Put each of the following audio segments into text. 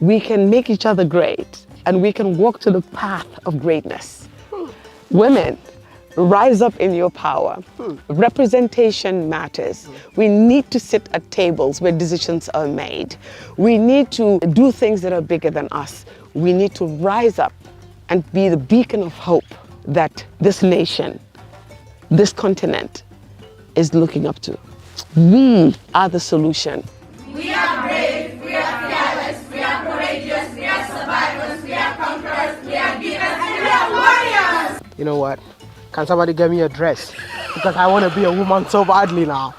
we can make each other great and we can walk to the path of greatness. Women, rise up in your power. Representation matters. We need to sit at tables where decisions are made. We need to do things that are bigger than us. We need to rise up and be the beacon of hope that this nation, this continent is looking up to. We are the solution. We are brave, we are fearless, we are courageous, we are survivors, we are conquerors, we are givers, and we are warriors! You know what? Can somebody get me a dress? Because I want to be a woman so badly now.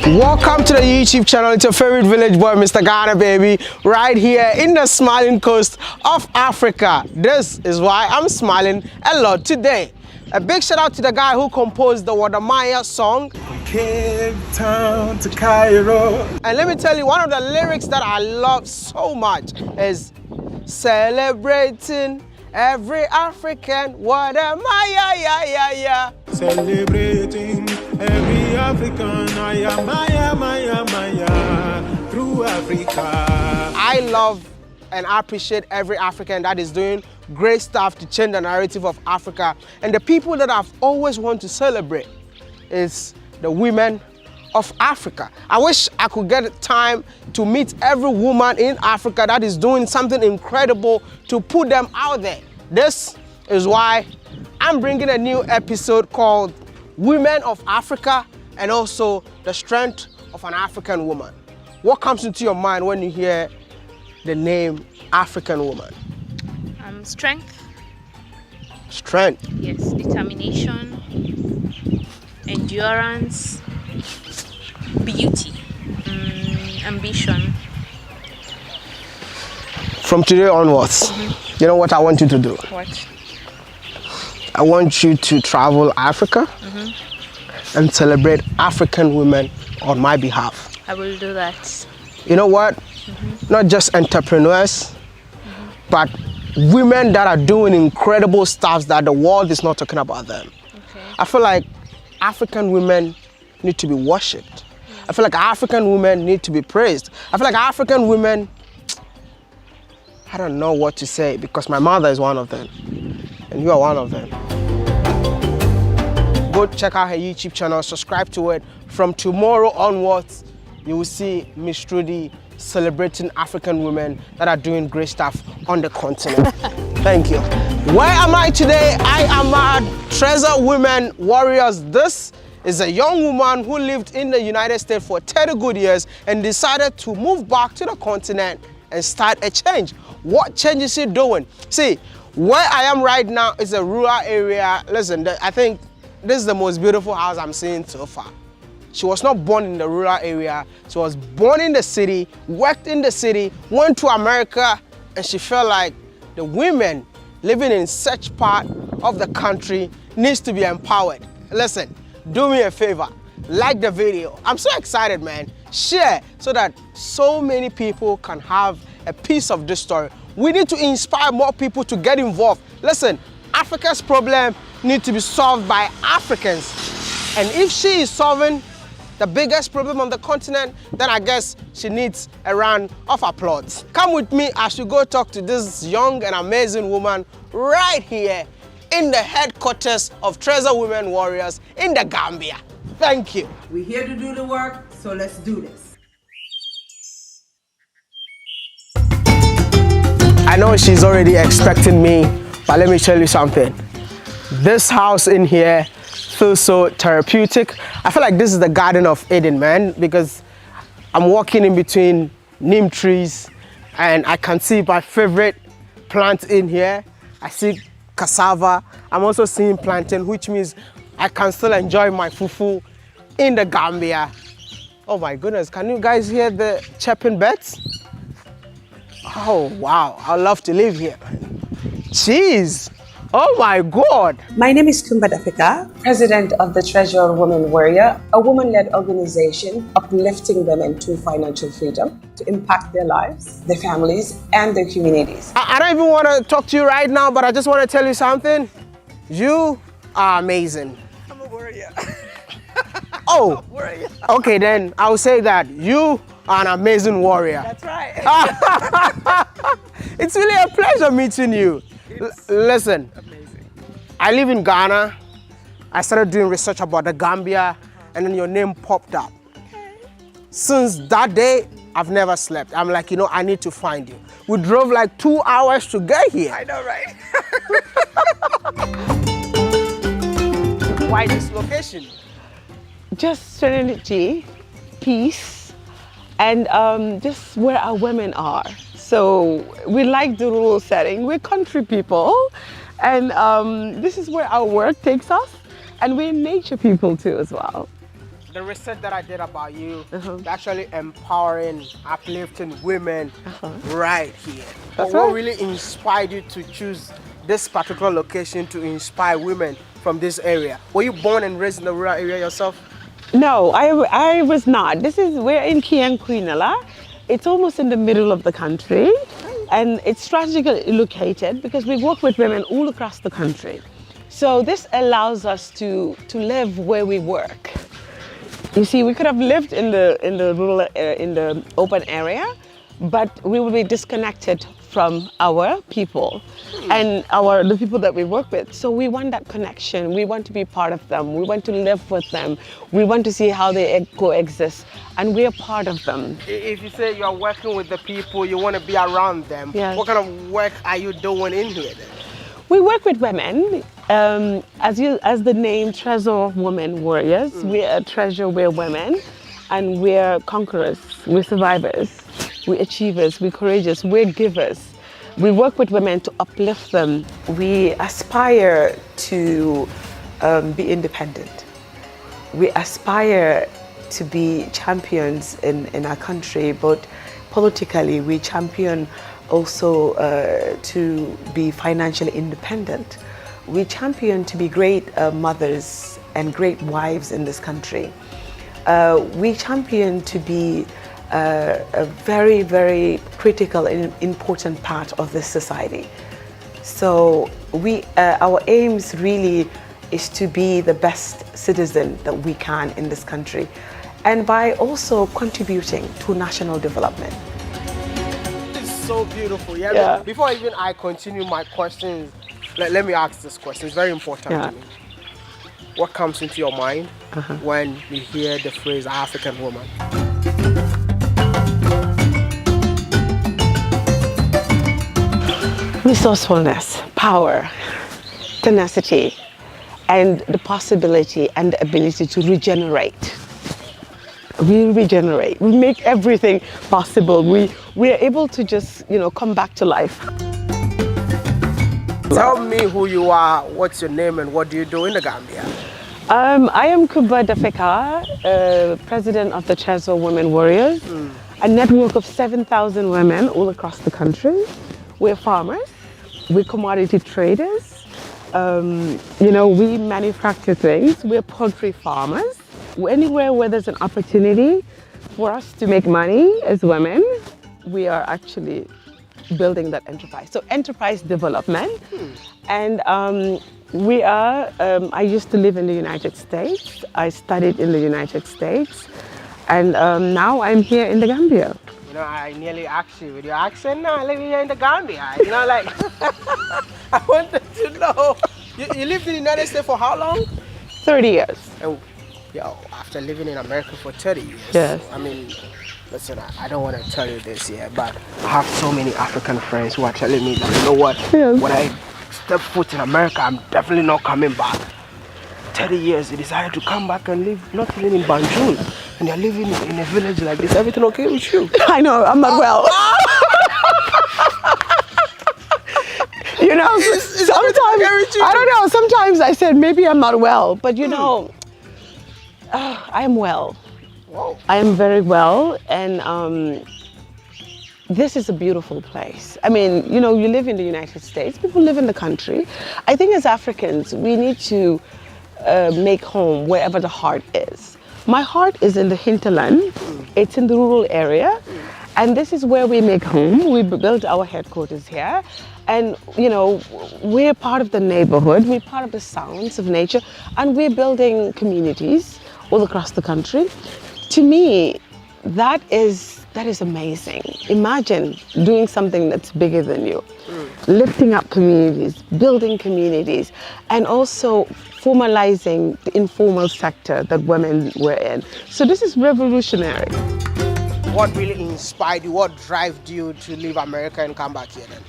Welcome to the YouTube channel. It's your favorite village boy, Mr. Ghana, baby, right here in the smiling coast of Africa. This is why I'm smiling a lot today. A big shout out to the guy who composed the Wadamaya song. From Cape Town to Cairo. And let me tell you, one of the lyrics that I love so much is celebrating every African Wadamaya. Celebrating every African, Maya, through Africa. I love and I appreciate every African that is doing great stuff to change the narrative of Africa. And the people that I've always wanted to celebrate is the women of Africa. I wish I could get time to meet every woman in Africa that is doing something incredible to put them out there. This is why I'm bringing a new episode called Women of Africa and also the strength of an African woman. What comes into your mind when you hear the name African woman? Strength. Strength. Yes, determination, endurance, beauty, ambition. From today onwards, you know what I want you to do? What? I want you to travel Africa and celebrate African women on my behalf. I will do that. You know what? Not just entrepreneurs, but women that are doing incredible stuff that the world is not talking about them. Okay. I feel like African women need to be worshipped. I feel like African women need to be praised. I feel like African women, I don't know what to say because my mother is one of them and you are one of them. Go check out her YouTube channel, subscribe to it. From tomorrow onwards, you will see Miss Trudy celebrating African women that are doing great stuff on the continent. Thank you. Where am I today? I am at Treasure Women Warriors. This is a young woman who lived in the United States for 30 good years and decided to move back to the continent and start a change. What change is she doing? See, where I am right now is a rural area. Listen, I think this is the most beautiful house I'm seeing so far. She was not born in the rural area. She was born in the city, worked in the city, went to America, and she felt like the women living in such part of the country needs to be empowered. Listen, do me a favor, like the video. I'm so excited, man. Share so that so many people can have a piece of this story. We need to inspire more people to get involved. Listen, Africa's problem needs to be solved by Africans. And if she is solving the biggest problem on the continent, then I guess she needs a round of applause. Come with me as we go talk to this young and amazing woman right here in the headquarters of Treasure Women Warriors in the Gambia. Thank you. We're here to do the work, so let's do this. I know she's already expecting me, but let me tell you something. This house in here feels so therapeutic. I feel like this is the Garden of Eden, man, because I'm walking in between neem trees and I can see my favorite plant in here. I see cassava. I'm also seeing plantain, which means I can still enjoy my fufu in the Gambia. Oh my goodness, can you guys hear the chirping birds? Oh wow, I'd love to live here. Jeez. Oh my God! My name is Kumba Dafika, president of the Treasure Women Warrior, a woman-led organization uplifting women to financial freedom to impact their lives, their families, and their communities. I don't even want to talk to you right now, but I just want to tell you something. You are amazing. I'm a warrior. Oh, okay then, I'll say that. You an amazing warrior. That's right. It's really a pleasure meeting you. Listen, Amazing. I live in Ghana. I started doing research about the Gambia, and then your name popped up. Since that day, I've never slept. I'm like, I need to find you. We drove like 2 hours to get here. I know, right? Why this location? Just serenity, peace, and just where our women are. So we like the rural setting. We're country people, and this is where our work takes us. And we're nature people too as well. The research that I did about you, you're actually empowering, uplifting women right here. But That's what right. really inspired you to choose this particular location to inspire women from this area? Were you born and raised in the rural area yourself? No, I was not. We're in Kianquinala. It's almost in the middle of the country, and it's strategically located because we work with women all across the country. So this allows us to live where we work. You see, we could have lived in the rural in the open area, but we will be disconnected from our people and the people that we work with. So we want that connection. We want to be part of them. We want to live with them. We want to see how they coexist, and we are part of them. If you say you're working with the people, you want to be around them, Yes. what kind of work are you doing in here then? We work with women. As the name Treasure Women Warriors, we are treasure, we're women, and we're conquerors, we're survivors, we're achievers, we're courageous, we're givers. We work with women to uplift them. We aspire to be independent. We aspire to be champions in our country, but politically we champion also to be financially independent. We champion to be great mothers and great wives in this country. We champion to be a very, very critical and important part of this society. So our aims really is to be the best citizen that we can in this country, and by also contributing to national development. So beautiful. Yeah. Before even I continue my questions, let me ask this question. It's very important to me. What comes into your mind when you hear the phrase African woman? Resourcefulness, power, tenacity, and the possibility and the ability to regenerate. We regenerate. We make everything possible. We are able to just, come back to life. Tell me who you are, what's your name, and what do you do in the Gambia? I am Kuba Dafeka, president of the Treasure Women Warriors, a network of 7,000 women all across the country. We're farmers, we're commodity traders, we manufacture things, we're poultry farmers. Anywhere where there's an opportunity for us to make money as women, we are actually building that enterprise. So enterprise development. And I used to live in the United States. I studied in the United States. And now I'm here in the Gambia. I nearly asked you with your accent, no, I live here in the Gambia. I wanted to know. You lived in the United States for how long? 30 years. And, after living in America for 30 years. Yes. Listen, I don't want to tell you this here, but I have so many African friends who are telling me that, you know what, when I step foot in America, I'm definitely not coming back. 30 years, they decided to come back and live, not even in Banjul, and they're living in a village like this. Everything okay with you? I know, I'm not well. Sometimes, I don't know, sometimes I said maybe I'm not well, but I am well. Whoa. I am very well, and this is a beautiful place. I mean, you live in the United States, people live in the country. I think as Africans, we need to make home wherever the heart is. My heart is in the hinterland, it's in the rural area, and this is where we make home. We built our headquarters here, and we're part of the neighborhood, we're part of the sounds of nature, and we're building communities all across the country. To me, that is amazing. Imagine doing something that's bigger than you, lifting up communities, building communities, and also formalizing the informal sector that women were in. So this is revolutionary. What really inspired you? What drove you to leave America and come back here then?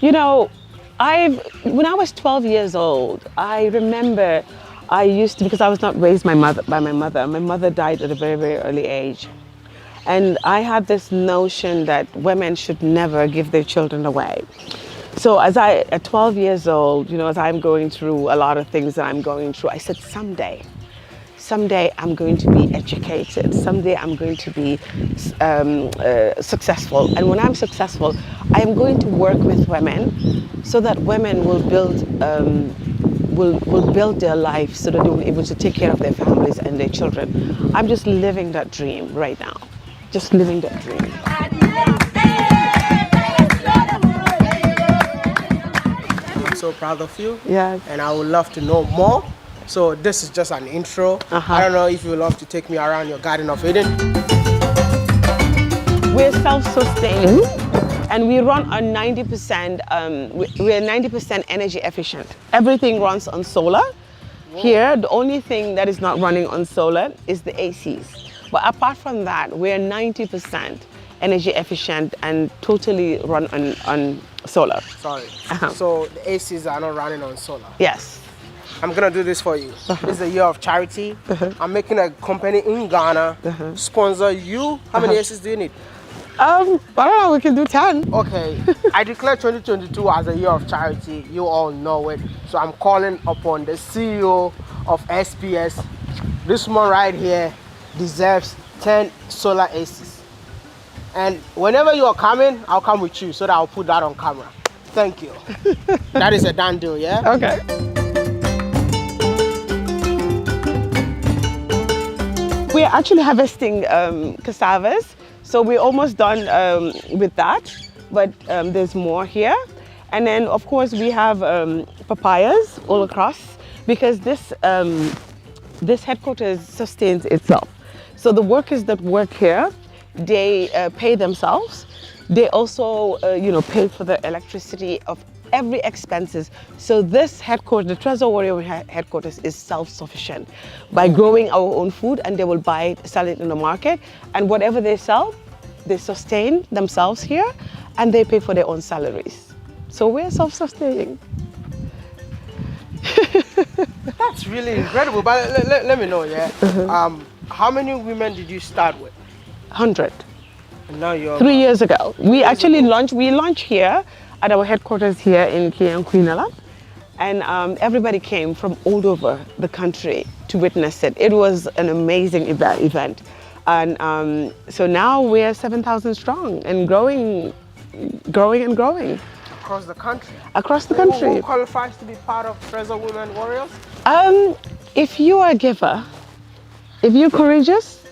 You know, when I was 12 years old, I remember I used to, because I was not raised by my mother. My mother died at a very, very early age. And I had this notion that women should never give their children away. So at 12 years old, you know, as I'm going through a lot of things that I'm going through, I said, someday I'm going to be educated. Someday I'm going to be successful. And when I'm successful, I am going to work with women so that women will build their life so that they will be able to take care of their families and their children. I'm just living that dream right now. Just living that dream. I'm so proud of you. Yeah. And I would love to know more. So this is just an intro. I don't know if you would love to take me around your Garden of Eden. We're self-sustaining and we run on 90%, we're 90% energy efficient. Everything runs on solar. Whoa. Here, the only thing that is not running on solar is the ACs. But apart from that, we're 90% energy efficient and totally run on solar. Sorry. So the ACs are not running on solar? Yes. I'm gonna do this for you. This is a year of charity. I'm making a company in Ghana sponsor you. How many ACs do you need? I don't know, we can do 10. Okay. I declare 2022 as a year of charity. You all know it. So I'm calling upon the CEO of SPS. This one right here deserves 10 solar ACs. And whenever you are coming, I'll come with you so that I'll put that on camera. Thank you. That is a done deal, yeah? Okay. We're actually harvesting cassavas. So we're almost done with that, but there's more here. And then of course we have papayas all across because this headquarters sustains itself. So the workers that work here, they pay themselves. They also, pay for the electricity of every expenses. So this headquarters, the Treasure Warrior headquarters, is self-sufficient by growing our own food, and they will sell it in the market. And whatever they sell, they sustain themselves here, and they pay for their own salaries. So we're self-sustaining. That's really incredible. But let me know, yeah. How many women did you start with? 100. And now you're 3 years ago. We actually launched here at our headquarters here in Queenella, and everybody came from all over the country to witness it. It was an amazing event. And so now we're 7,000 strong and growing and growing. Across the country? Across the country. Who qualifies to be part of Treasure Women Warriors? If you are a giver, if you're courageous,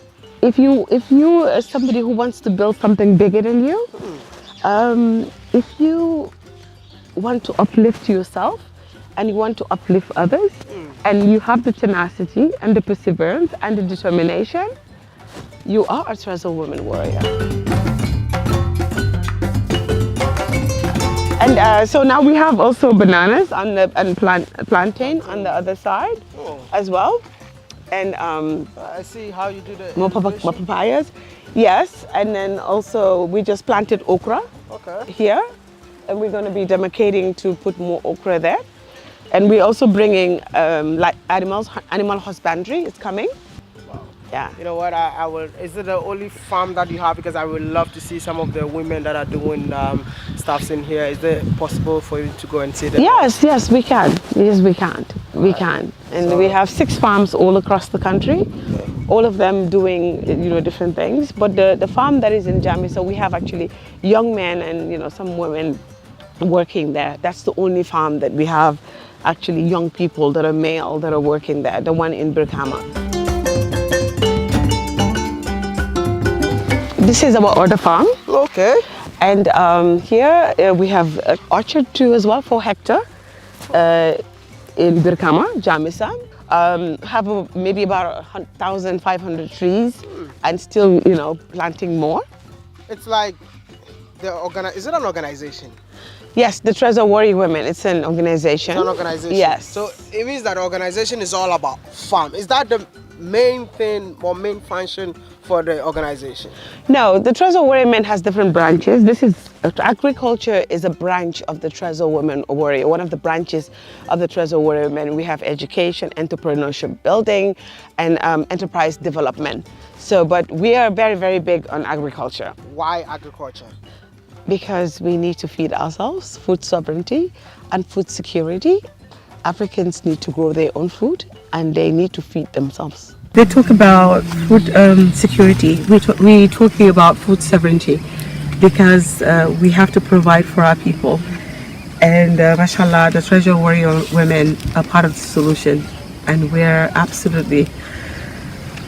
if you are somebody who wants to build something bigger than you, if you want to uplift yourself and you want to uplift others, and you have the tenacity and the perseverance and the determination, you are a Treasure Woman Warrior. And so now we have also bananas and plantain on the other side as well. And I see how you do the more papayas. Yes, and then also we just planted okra here, and we're going to be demarcating to put more okra there. And we're also bringing like animal husbandry is coming. Wow. Yeah. You know what? I will. Is it the only farm that you have? Because I would love to see some of the women that are doing stuffs in here. Is it possible for you to go and see them? Yes, we can. Yes, we can. We can. And so we have 6 farms all across the country. Okay. All of them doing different things. But the farm that is in Jamisa, we have actually young men and some women working there. That's the only farm that we have actually young people that are male that are working there. The one in Brikama. This is our order farm. Okay. And here we have an orchard too as well for Hector in Brikama, Jamisa. have maybe about 1,500 trees, and still, you know, planting more. It's like is it an organization? Yes, the Treasure Warrior Women. It's an organization. It's an organization. Yes. So it means that organization is all about farm. Is that the main thing or main function for the organization? No, the Treasure Warrior Men has different branches. Agriculture is a branch of the Treasure Women Warrior, one of the branches of the Treasure Warrior Men. We have education, entrepreneurship building, and enterprise development. So, but we are very, very big on agriculture. Why agriculture? Because we need to feed ourselves, food sovereignty and food security. Africans need to grow their own food and they need to feed themselves. They talk about food security. We're talking about food sovereignty because we have to provide for our people. And mashallah, the Treasure Warrior Women are part of the solution. And we're absolutely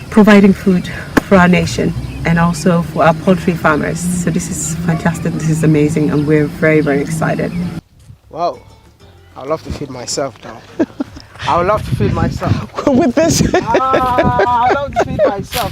providing food for our nation and also for our poultry farmers. So this is fantastic, this is amazing, and we're very, very excited. Wow, I'd love to feed myself now. I would love to feed myself. With this? I'd love to feed myself.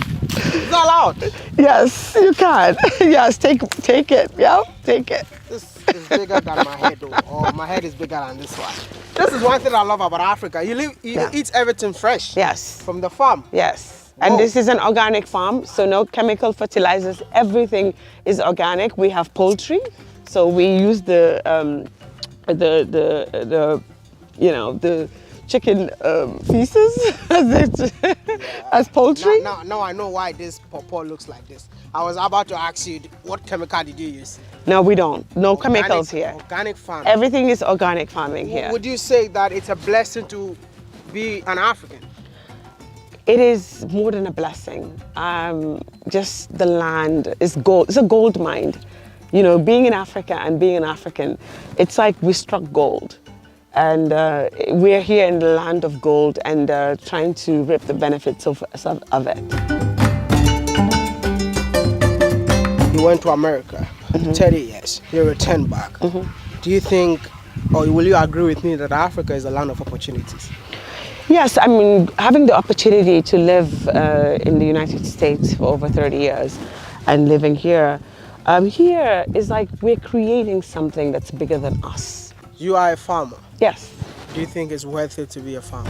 Is that allowed? Yes, you can. Yes, take it, yeah, take it. This is bigger than my head though, or my head is bigger than this one. This is one thing I love about Africa. You eat everything fresh. Yes. From the farm. Yes. And this is an organic farm, so no chemical fertilizers. Everything is organic. We have poultry, so we use the chicken feces as poultry. Now I know why this pawpaw looks like this. I was about to ask you, what chemical did you use? No, we don't. No chemicals here. Organic farming. Everything is organic farming here. Would you say that it's a blessing to be an African? It is more than a blessing. Just the land is gold. It's a gold mine. You know, being in Africa and being an African, it's like we struck gold. And we're here in the land of gold and trying to reap the benefits of it. You went to America, 30 years, you returned back. Do you think, or will you agree with me that Africa is a land of opportunities? Yes, I mean, having the opportunity to live in the United States for over 30 years and living here, here is like we're creating something that's bigger than us. You are a farmer. Yes. Do you think it's worth it to be a farmer?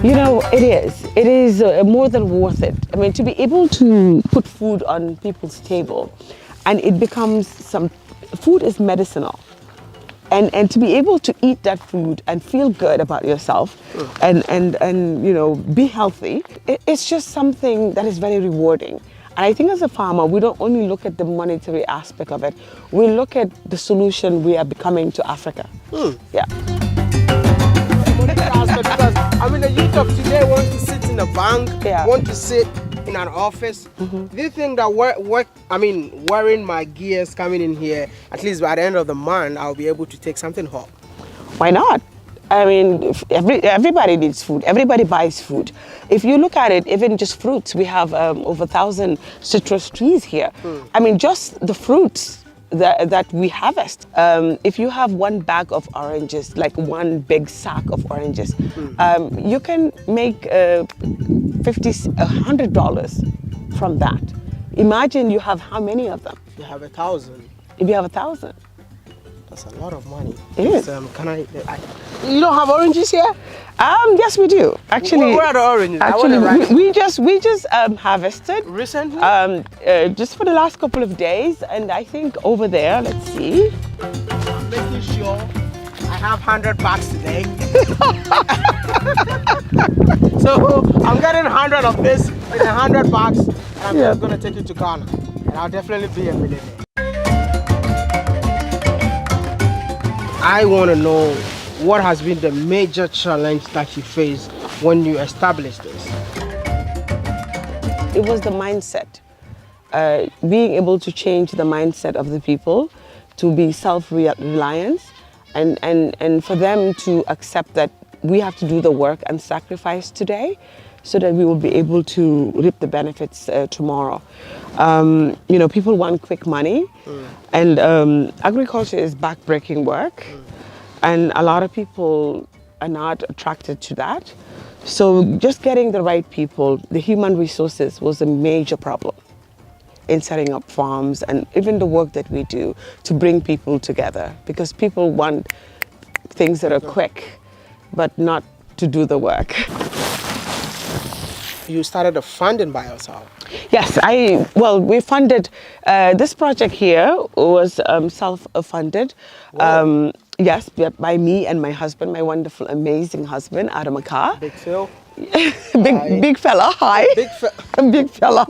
You know, it is. It is more than worth it. I mean, to be able to put food on people's table and it becomes food is medicinal. And to be able to eat that food and feel good about yourself and you know, be healthy, it's just something that is very rewarding. And I think as a farmer, we don't only look at the monetary aspect of it, we look at the solution we are becoming to Africa. Yeah. Because, I mean, the youth of today want to sit in a bank, want to sit in an office. Do you think that wearing my gears coming in here, at least by the end of the month, I'll be able to take something home? Why not? I mean, everybody needs food. Everybody buys food. If you look at it, even just fruits, we have over 1,000 citrus trees here. I mean, just the fruits that we harvest. If you have one bag of oranges, like one big sack of oranges, you can make $100 from that. Imagine you have how many of them? You have 1,000. If you have 1,000. That's a lot of money. It is. You don't have oranges here? Yes, we do. Actually, where are the oranges? Actually, we just harvested recently. Just for the last couple of days, and I think over there, let's see. I'm making sure I have 100 bucks today. So I'm getting 100 of this with 100 bucks, and I'm just gonna take it to Ghana, and I'll definitely be a millionaire. I want to know what has been the major challenge that you faced when you established this? It was the mindset. Being able to change the mindset of the people to be self-reliant and for them to accept that we have to do the work and sacrifice today so that we will be able to reap the benefits tomorrow. You know, people want quick money, and agriculture is back-breaking work, and a lot of people are not attracted to that. So just getting the right people, the human resources was a major problem in setting up farms and even the work that we do to bring people together, because people want things that are quick, but not to do the work. You started a funding by yourself. Yes, we funded, this project here was self-funded. Yes, by me and my husband, my wonderful, amazing husband, Adam Akar. Big Phil. Big fella, hi. Big fella.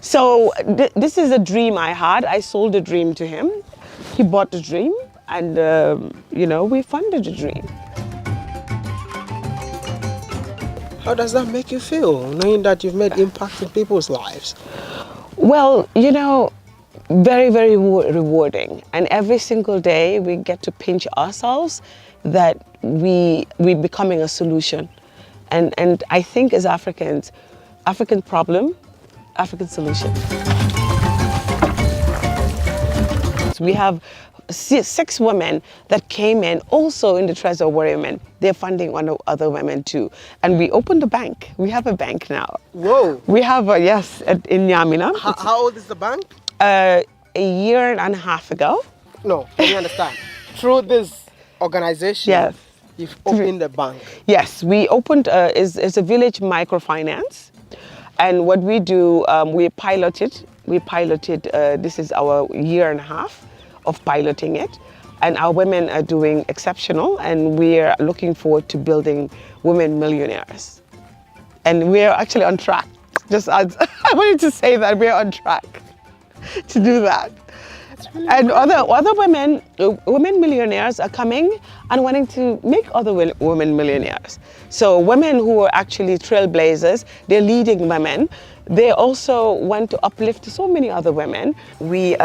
So this is a dream I had. I sold a dream to him. He bought the dream and, we funded the dream. How does that make you feel, knowing that you've made impact in people's lives? Well, very, very rewarding. And every single day we get to pinch ourselves that we're becoming a solution. And I think as Africans, African problem, African solution. So we have 6 women that came in also in the Treasure Warrior Men. They're funding other women too. And we opened a bank. We have a bank now. Whoa. We have in Nyamina. How old is the bank? A year and a half ago. No, let me understand. Through this organization, Yes. you've opened a bank. Yes, we opened, is a village microfinance. And what we do, we piloted, this is our year and a half of piloting it. And our women are doing exceptional, and we're looking forward to building women millionaires. And we're actually on track. I wanted to say that we're on track to do that. And other women millionaires are coming and wanting to make other women millionaires. So women who are actually trailblazers, they're leading women. They also want to uplift so many other women. We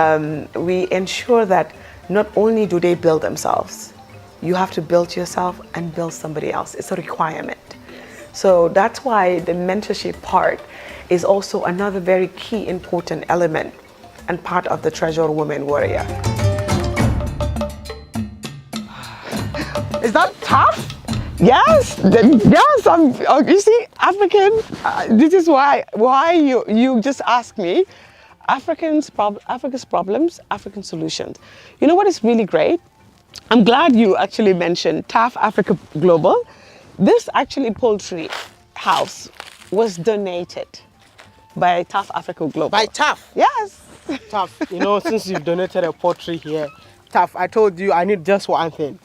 ensure that not only do they build themselves, you have to build yourself and build somebody else. It's a requirement. So that's why the mentorship part is also another very key important element and part of the Treasure Woman Warrior. Is that tough? Yes, yes. You see, African. This is why you just asked me. Africa's problems, African solutions. You know what is really great? I'm glad you actually mentioned TAF Africa Global. This actually poultry house was donated by TAF Africa Global. By TAF? Yes. TAF, since you've donated a poultry here, TAF, I told you I need just one thing.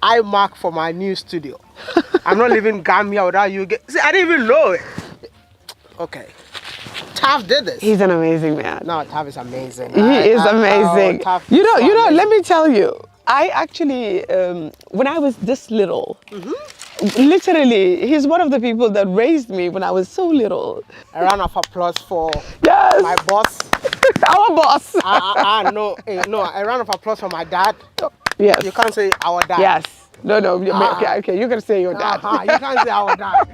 I mark for my new studio. I'm not leaving Gambia without you. See, I didn't even know it. Okay. TAF did this. He's an amazing man. No, TAF is amazing. He is amazing. TAF You know, amazing. let me tell you, I actually, when I was this little, literally, he's one of the people that raised me when I was so little. A round of applause for Yes. my boss. Our boss. No, a round of applause for my dad. Yes. You can't say our dad. Yes. No. Okay, you can say your dad. You can't say our dad.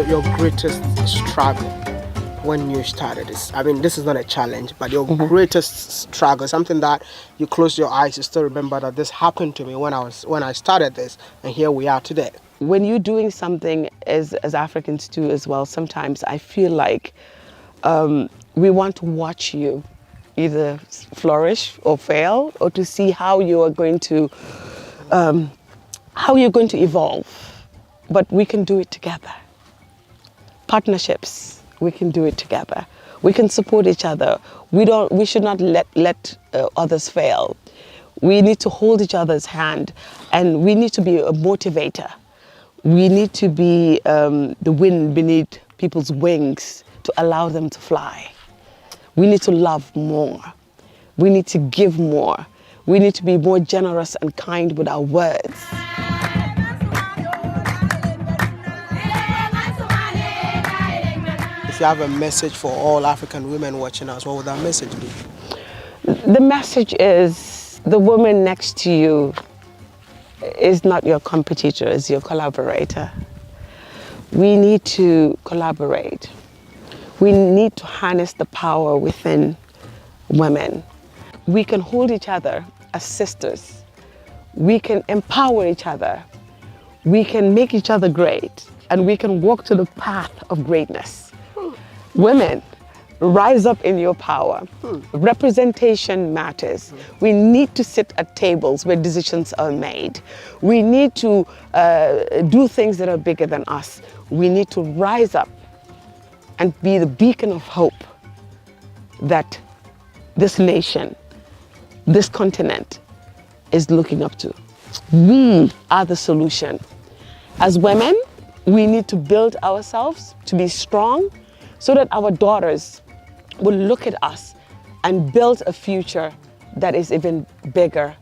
Your greatest struggle when you started this? I mean, this is not a challenge, but your greatest struggle, something that you close your eyes, you still remember that this happened to me when I started this, and here we are today. When you're doing something as Africans do as well, sometimes I feel like we want to watch you either flourish or fail, or to see how you are going to evolve. But we can do it together. Partnerships, we can do it together. We can support each other. We should not let others fail. We need to hold each other's hand, and we need to be a motivator. We need to be the wind beneath people's wings to allow them to fly. We need to love more. We need to give more. We need to be more generous and kind with our words. If you have a message for all African women watching us, what would that message be? The message is the woman next to you is not your competitor, is your collaborator. We need to collaborate. We need to harness the power within women. We can hold each other as sisters, we can empower each other, we can make each other great, and we can walk to the path of greatness. Women, rise up in your power. Representation matters. We need to sit at tables where decisions are made. We need to do things that are bigger than us. We need to rise up and be the beacon of hope that this nation, this continent is looking up to. We are the solution. As women, we need to build ourselves to be strong so that our daughters will look at us and build a future that is even bigger,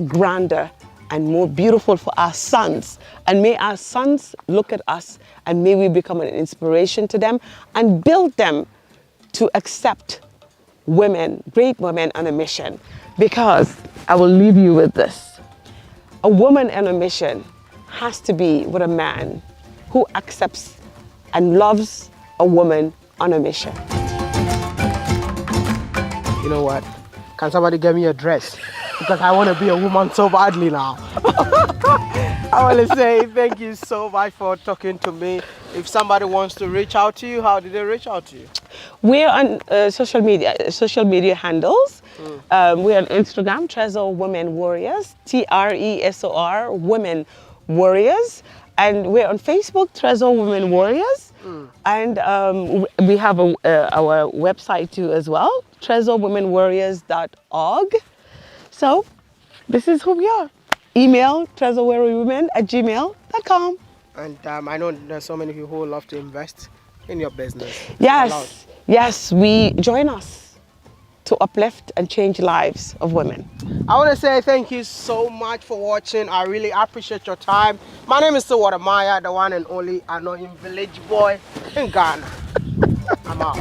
grander, and more beautiful for our sons. And may our sons look at us and may we become an inspiration to them and build them to accept women, great women on a mission. Because I will leave you with this. A woman on a mission has to be with a man who accepts and loves a woman on a mission. You know what? Can somebody get me a dress? Because I want to be a woman so badly now. I want to say thank you so much for talking to me. If somebody wants to reach out to you, how did they reach out to you? We're on social media handles. We're on Instagram, Tresor Women Warriors, TRESOR Women Warriors. And we're on Facebook, Tresor Women Warriors. And we have our website too as well, tresorwomenwarriors.org. So this is who we are. Email tresorwarriorwomen@gmail.com. And I know there's so many people who would love to invest in your business. Yes, yes, join us to uplift and change lives of women. I want to say thank you so much for watching. I really appreciate your time. My name is Maya, the one and only annoying village boy in Ghana. I'm out.